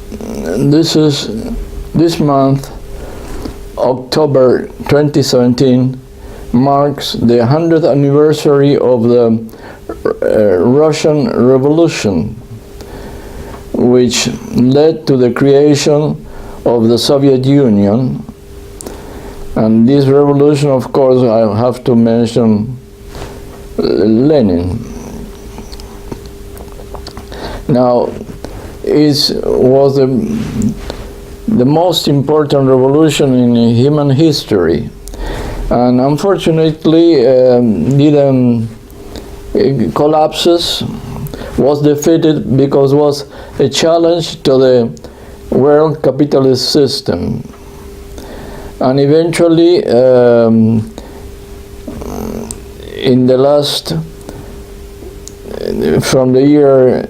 this month, October 2017, marks the 100th anniversary of the Russian Revolution, which led to the creation of the Soviet Union. And this revolution, of course, I have to mention Lenin. Now, it was the most important revolution in human history, and unfortunately didn't collapses, was defeated because it was a challenge to the world capitalist system. And eventually, in the last, from the year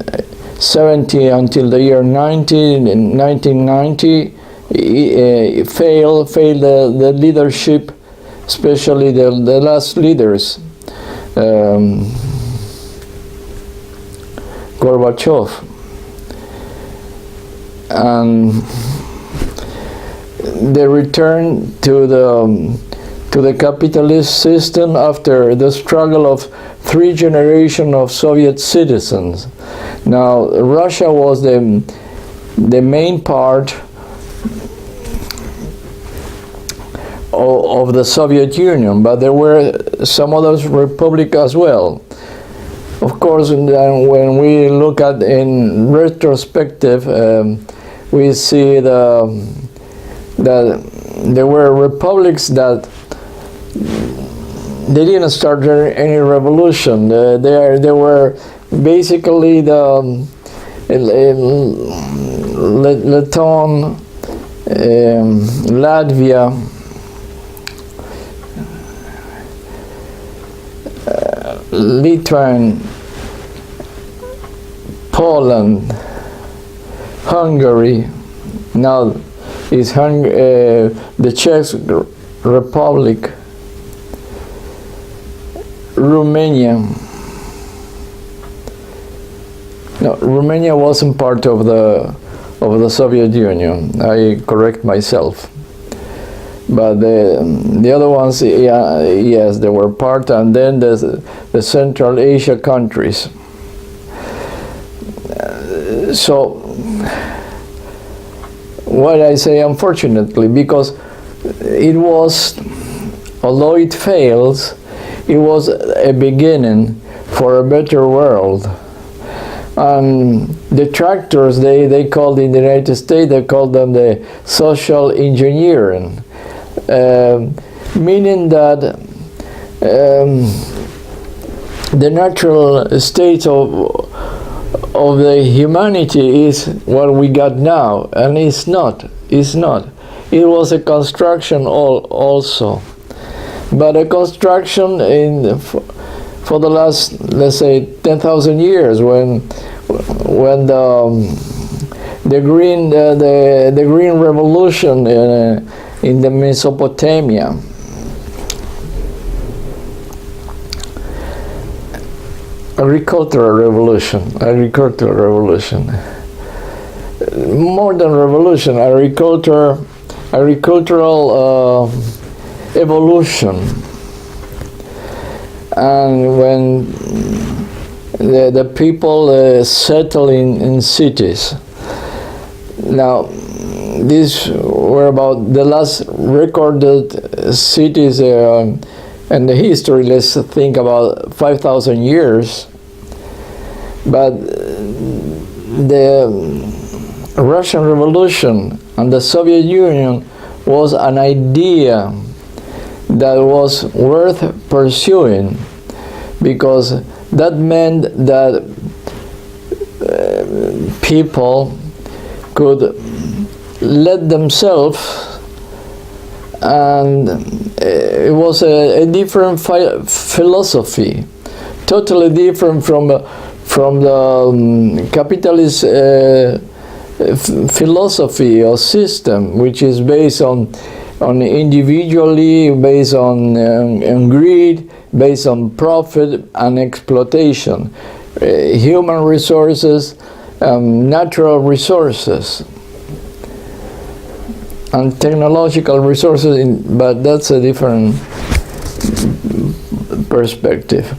70 until the year 1990, failed the leadership, especially the last leaders, Gorbachev, and they returned to the capitalist system after the struggle of 3 generations of Soviet citizens. Now, Russia was the main part of the Soviet Union, but there were some other republics as well. Of course, when we look at in retrospective, we see that there were republics that they didn't start any revolution. They were basically the Leton, Latvia, Lithuania, Poland, Hungary. Now is the Czech Republic, Romania. No, Romania wasn't part of the Soviet Union. I correct myself. But the other ones, yeah, yes, they were part, and then the Central Asia countries. So, why I say unfortunately, because it was, although it fails, it was a beginning for a better world. And detractors, they called in the United States, they called them the social engineering, meaning that the natural state of the humanity is what we got now, and it's not. It's not. It was a construction also, but a construction for the last, let's say, 10,000 years, when the green revolution in the Mesopotamia. Agricultural revolution, modern revolution, agricultural evolution. And when the people settle in cities. Now, these were about the last recorded cities in the history. Let's think about 5,000 years. But the Russian Revolution and the Soviet Union was an idea that was worth pursuing, because that meant that people could let themselves, and it was a different philosophy, totally different from the capitalist philosophy or system, which is based on individually, based on greed, based on profit and exploitation, human resources, natural resources. and technological resources, but that's a different perspective.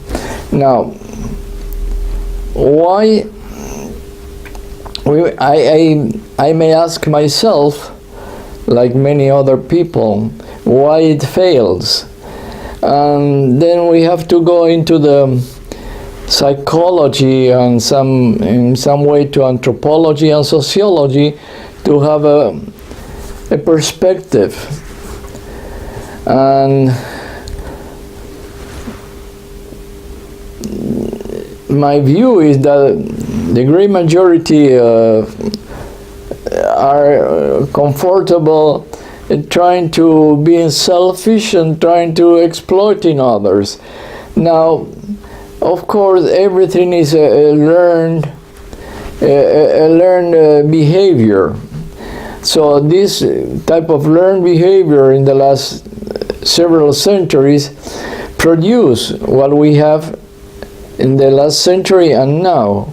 Now, why I may ask myself, like many other people, why it fails. And then we have to go into the psychology and in some way to anthropology and sociology to have a perspective. And my view is that the great majority are comfortable trying to be selfish and trying to exploiting others. Now, of course, everything is a learned behavior. So this type of learned behavior in the last several centuries produce what we have in the last century and now,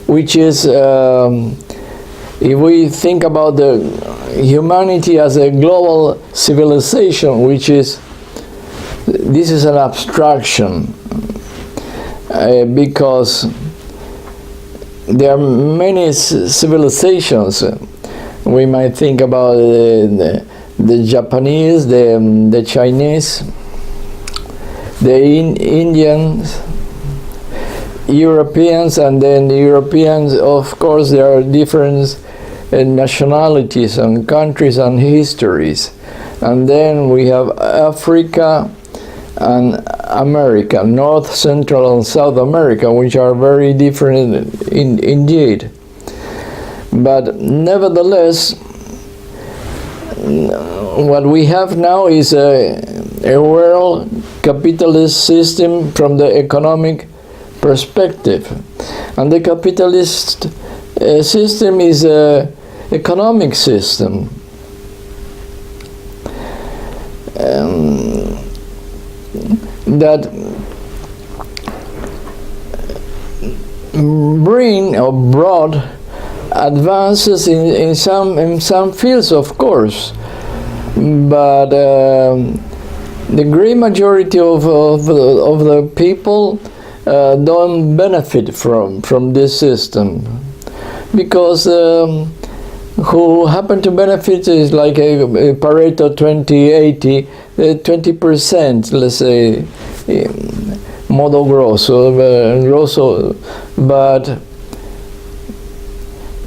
which is, if we think about the humanity as a global civilization, which is, this is an abstraction, because there are many civilizations. We might think about the Japanese, the Chinese, the Indians, Europeans, and then the Europeans, of course, there are different nationalities and countries and histories. And then we have Africa and America, North, Central, and South America, which are very different indeed. But nevertheless, what we have now is a world capitalist system from the economic perspective. And the capitalist system is an economic system. That bring or brought advances in some fields, of course, but the great majority of the people don't benefit from this system, because who happen to benefit is like a Pareto 20-80, 20%, let's say, modo grosso, but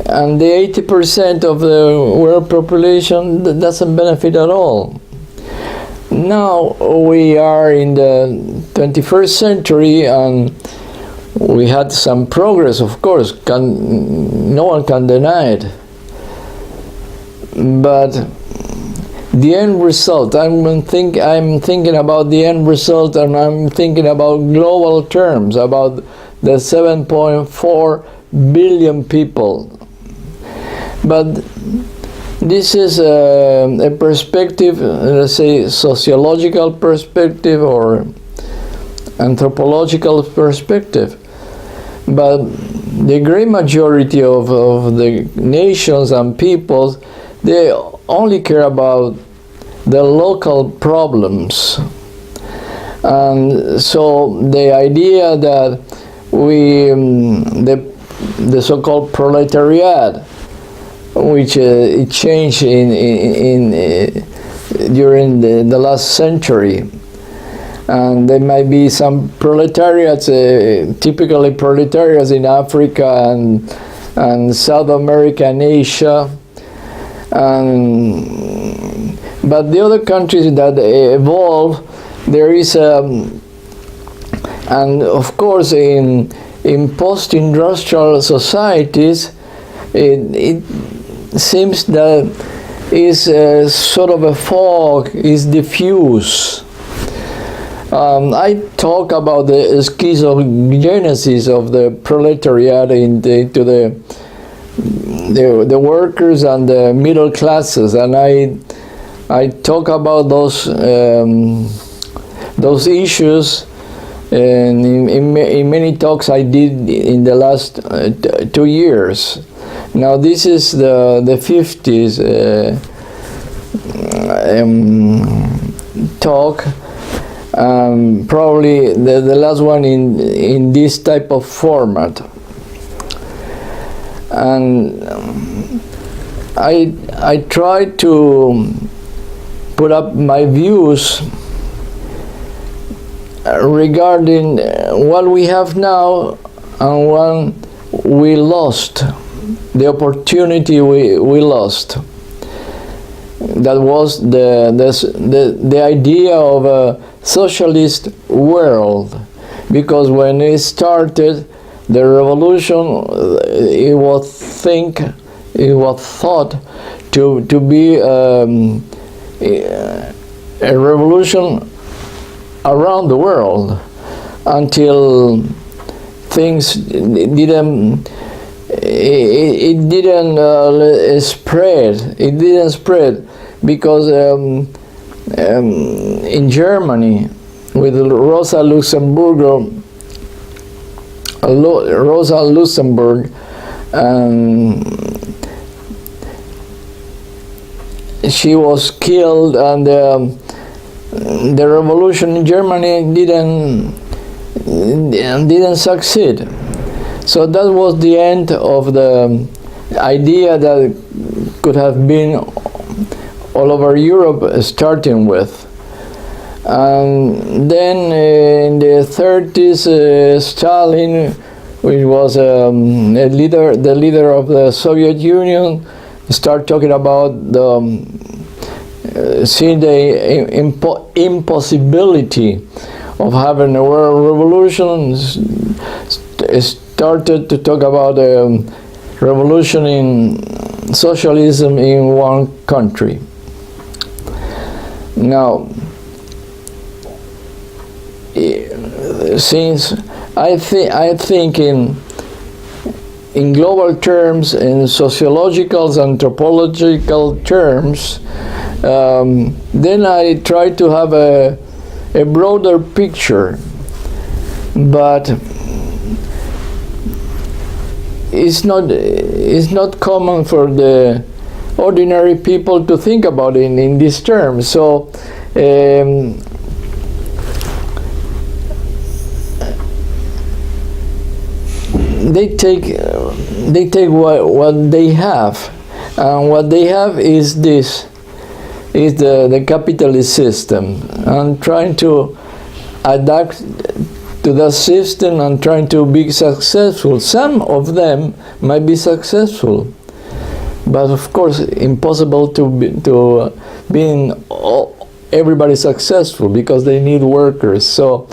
and the 80% of the world population doesn't benefit at all. Now we are in the 21st century, and we had some progress, of course, no one can deny it. But the end result, I'm thinking about the end result, and I'm thinking about global terms, about the 7.4 billion people. But this is a perspective, let's say sociological perspective or anthropological perspective. But the great majority of the nations and peoples, they only care about the local problems. And so the idea that the so-called proletariat, which it changed during the last century, and there might be some proletariats, typically proletariats in Africa and South America and Asia, but the other countries that evolve, there is and of course in post-industrial societies, it seems that is sort of a fog, is diffuse. I talk about the schizogenesis of the proletariat into the workers and the middle classes, and I talk about those issues, and in many talks I did in the last 2 years. Now this is the 50s talk, probably the last one in this type of format. And I tried to put up my views regarding what we have now and what we lost, the opportunity we lost. That was the idea of a socialist world, because when it started, the revolution, it was thought to be a revolution around the world, until things didn't spread. It didn't spread because in Germany, with Rosa Luxemburg, she was killed, and the revolution in Germany didn't succeed. So that was the end of the idea that could have been all over Europe starting with. And then in the 30s, Stalin, which was the leader of the Soviet Union, started talking about seeing the impossibility of having a world revolution. Started to talk about a revolution in socialism in one country. Now, since I think in global terms, in sociological, anthropological terms, then I try to have a broader picture, but it's not common for the ordinary people to think about it in these terms. So they take what they have, and what they have is this, is the capitalist system, and trying to adapt to that system and trying to be successful. Some of them might be successful, but of course impossible to be everybody successful, because they need workers. So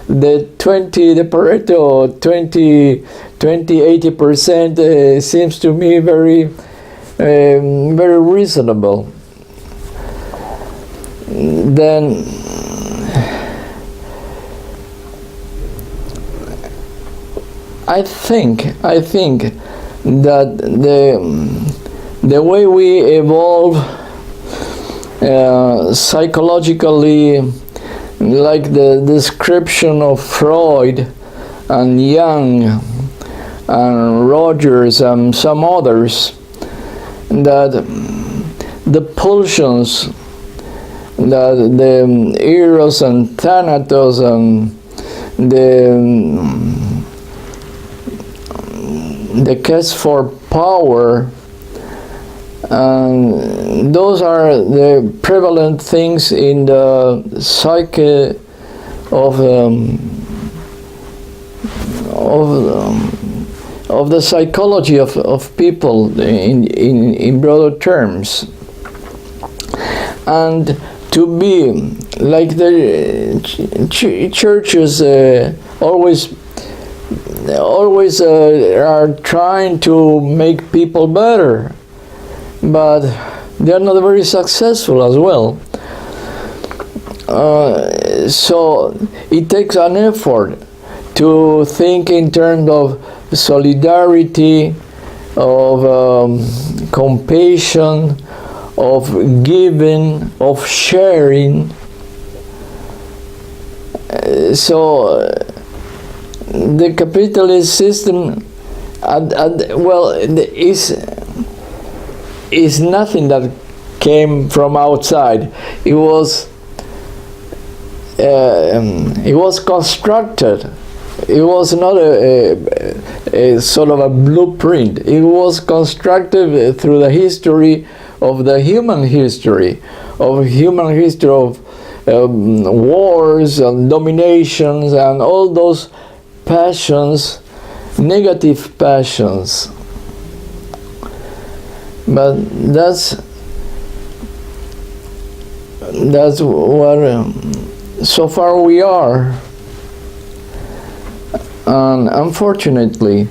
the Pareto 80% seems to me very reasonable. Then I think that the way we evolve psychologically, like the description of Freud and Jung and Rogers and some others, that the pulsions, that the Eros and Thanatos and the quest for power, and those are the prevalent things in the psyche of the psychology of people in broader terms. And to be like the churches always are trying to make people better, but they are not very successful as well. So it takes an effort to think in terms of solidarity, of compassion, of giving, of sharing. So the capitalist system well, it's nothing that came from outside. It was constructed. It was not a sort of a blueprint. It was constructed through the history of the human history of wars and dominations and all those passions, negative passions. But that's what so far we are, and unfortunately,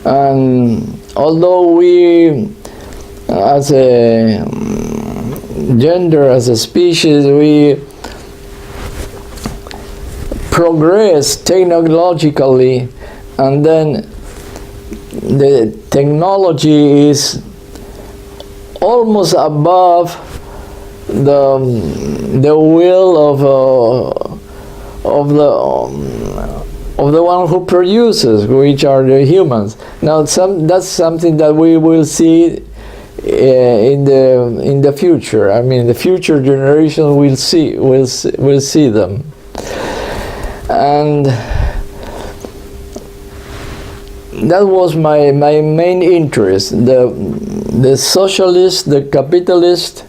and although we as a gender, as a species, we progress technologically, and then the technology is almost above the will of the one who produces, which are the humans. Now, that's something that we will see in the future. I mean, the future generation will see them, and that was my main interest. The socialist, the capitalist,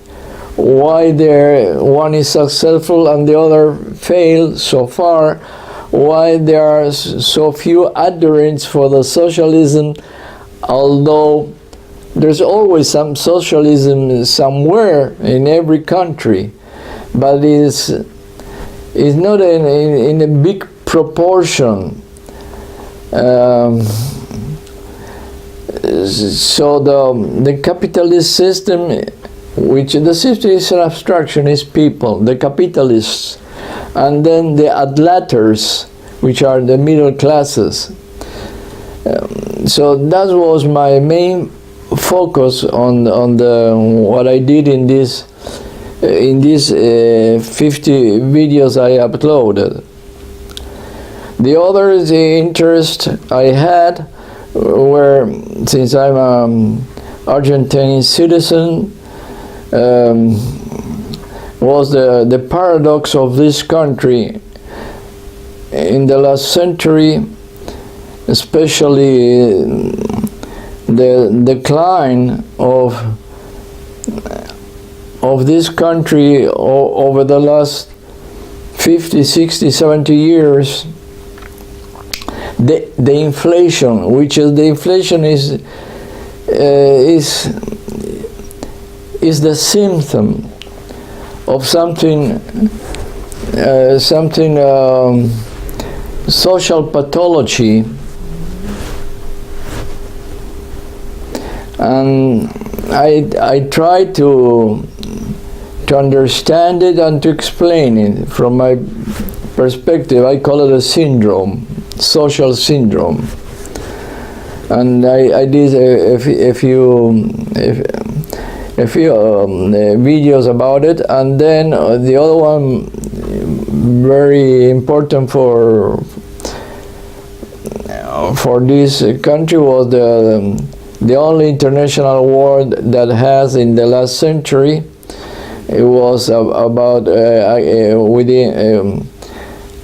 why one is successful and the other failed so far, why there are so few adherents for the socialism, although there's always some socialism somewhere in every country, but it's not in a big proportion. So the capitalist system, which the system is an abstraction, is people, the capitalists, and then the adlaters, which are the middle classes. So that was my main focus on what I did in these 50 videos I uploaded. The other interest I had were, since I'm an Argentine citizen, was the paradox of this country in the last century, especially the decline of this country over the last 50, 60, 70 years. The inflation, which is the inflation is the symptom of something social pathology, and I try to understand it and to explain it from my perspective. I call it a syndrome, social syndrome, and I did a few videos about it, and then the other one, very important for this country, was the only international war that has in the last century. It was about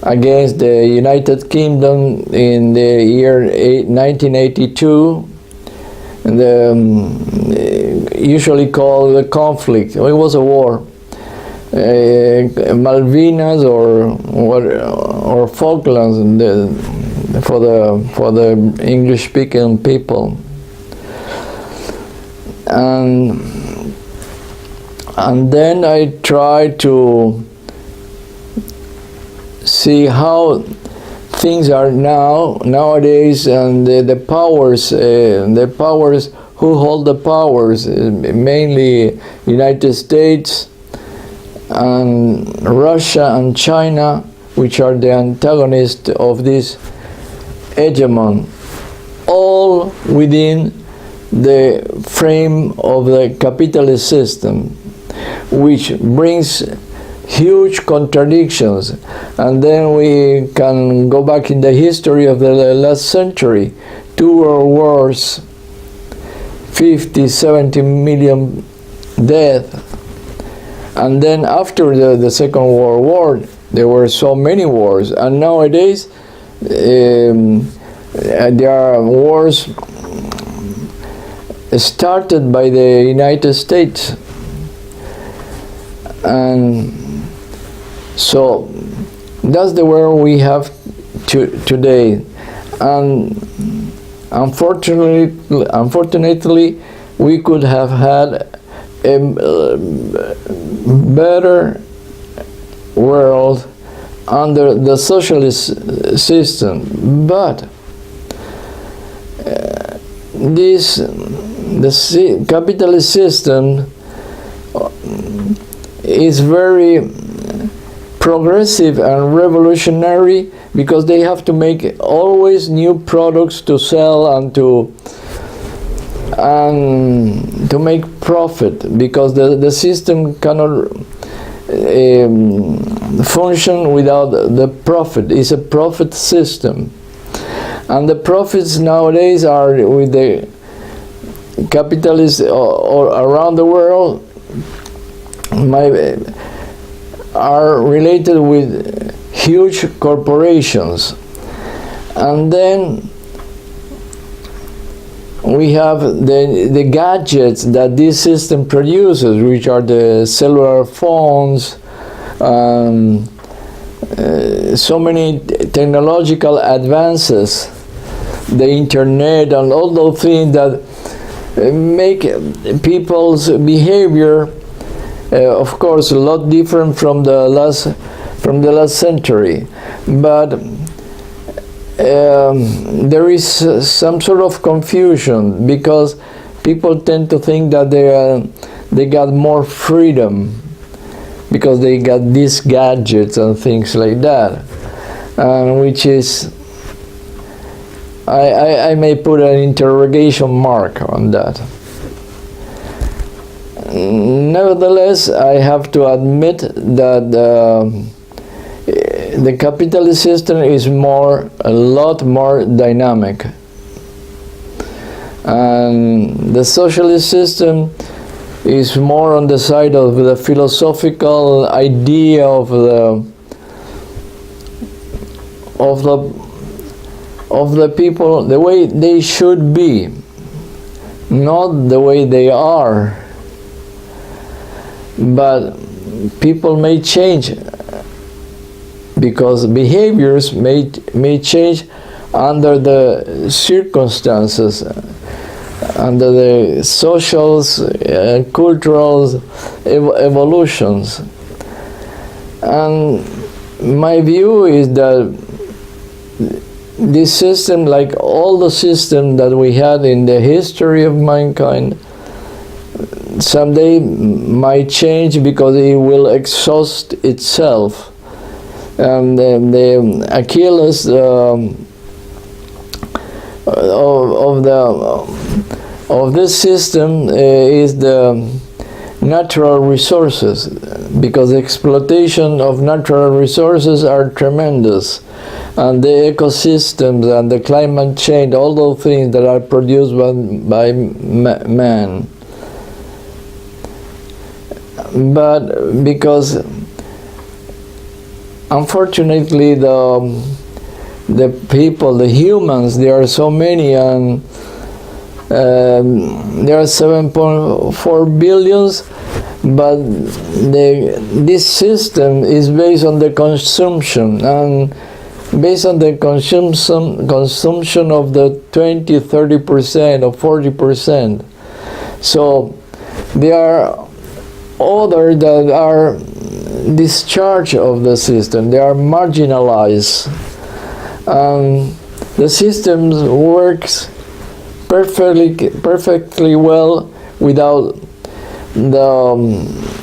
against the United Kingdom in the year 1982, usually called the conflict. It was a war, Malvinas or Falklands for the English-speaking people, and then I try to see how things are nowadays, and the powers who hold the powers, mainly United States and Russia and China, which are the antagonists of this hegemon, all within the frame of the capitalist system, which brings huge contradictions. And then we can go back in the history of the last century 2 world wars, 50, 70 million deaths. And then after the Second World War, there were so many wars. And nowadays, there are wars started by the United States. And so that's the world we have today. And unfortunately, we could have had a better world under the socialist system, but the capitalist system is very progressive and revolutionary, because they have to make always new products to sell and to make profit, because the system cannot function without the profit. It's a profit system, and the profits nowadays are with the capitalists all around the world are related with huge corporations. And then we have the gadgets that this system produces, which are the cellular phones, so many technological advances, the internet, and all those things that make people's behavior, of course, a lot different from the last century. But there is some sort of confusion, because people tend to think that they got more freedom because they got these gadgets and things like that, which is, I may put an interrogation mark on that. Nevertheless, I have to admit that the capitalist system is a lot more dynamic, and the socialist system is more on the side of the philosophical idea of the people, the way they should be, not the way they are. But people may change, because behaviors may change under the circumstances, under the social and cultural evolutions. And my view is that this system, like all the systems that we had in the history of mankind, someday might change, because it will exhaust itself. And the Achilles of this system is the natural resources, because the exploitation of natural resources are tremendous, and the ecosystems and the climate change, all those things that are produced by man. But because unfortunately the people, the humans, there are so many, and there are 7.4 billions, but this system is based on the consumption, and based on the consumption of the 20-30% or 40%. So there are others that are discharged of the system, they are marginalized. The system works perfectly well without the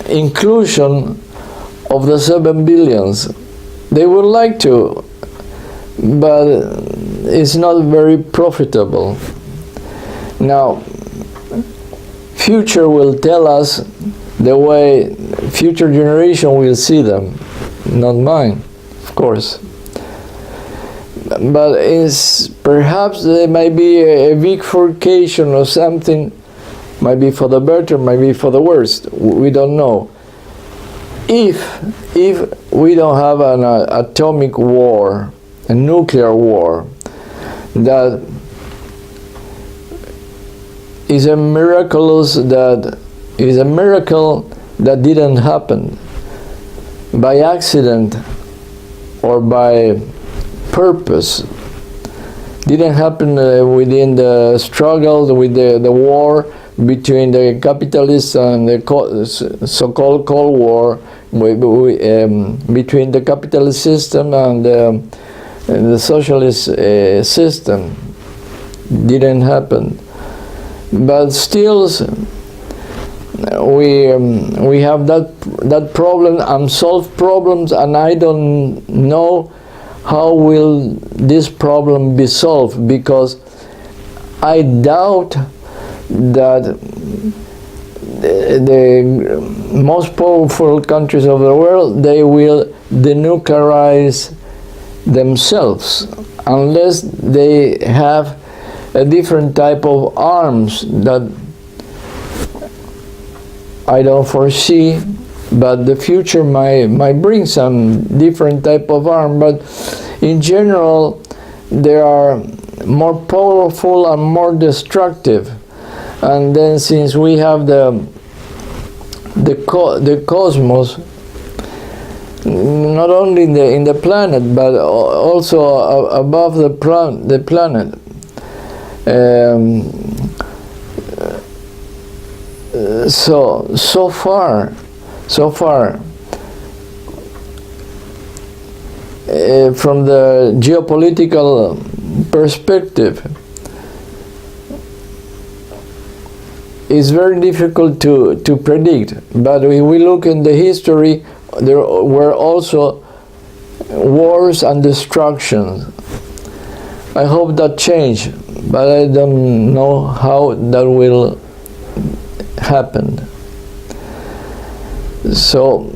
inclusion of the 7 billions. They would like to, but it's not very profitable. Now, future will tell us the way future generation will see them, not mine, of course. but perhaps there may be a bifurcation or something, might be for the better, might be for the worst. We don't know. If we don't have an atomic war, a nuclear war, that is a miracle that didn't happen by accident or by purpose. Didn't happen within the struggle with the war between the capitalists and the so-called Cold War, between the capitalist system and the socialist system. Didn't happen. But still, we have that problem, unsolved problems, and I don't know how will this problem be solved, because I doubt that the most powerful countries of the world, they will denuclearize themselves unless they have a different type of arms that I don't foresee, but the future might bring some different type of arm. But in general, they are more powerful and more destructive. And then, since we have the cosmos, not only in the planet, but also above the planet. So far, from the geopolitical perspective, it's very difficult to predict. But if we look in the history, there were also wars and destructions. I hope that change, but I don't know how that will happen. So,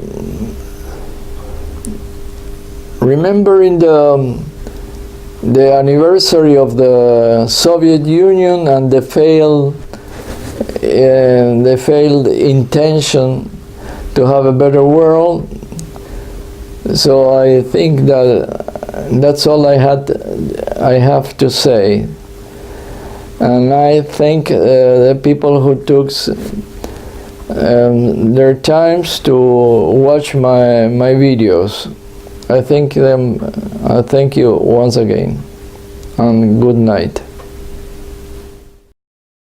remembering the anniversary of the Soviet Union and the failed intention to have a better world, so I think that's all I have to say. And I thank the people who took their times to watch my videos. I thank you once again, and good night.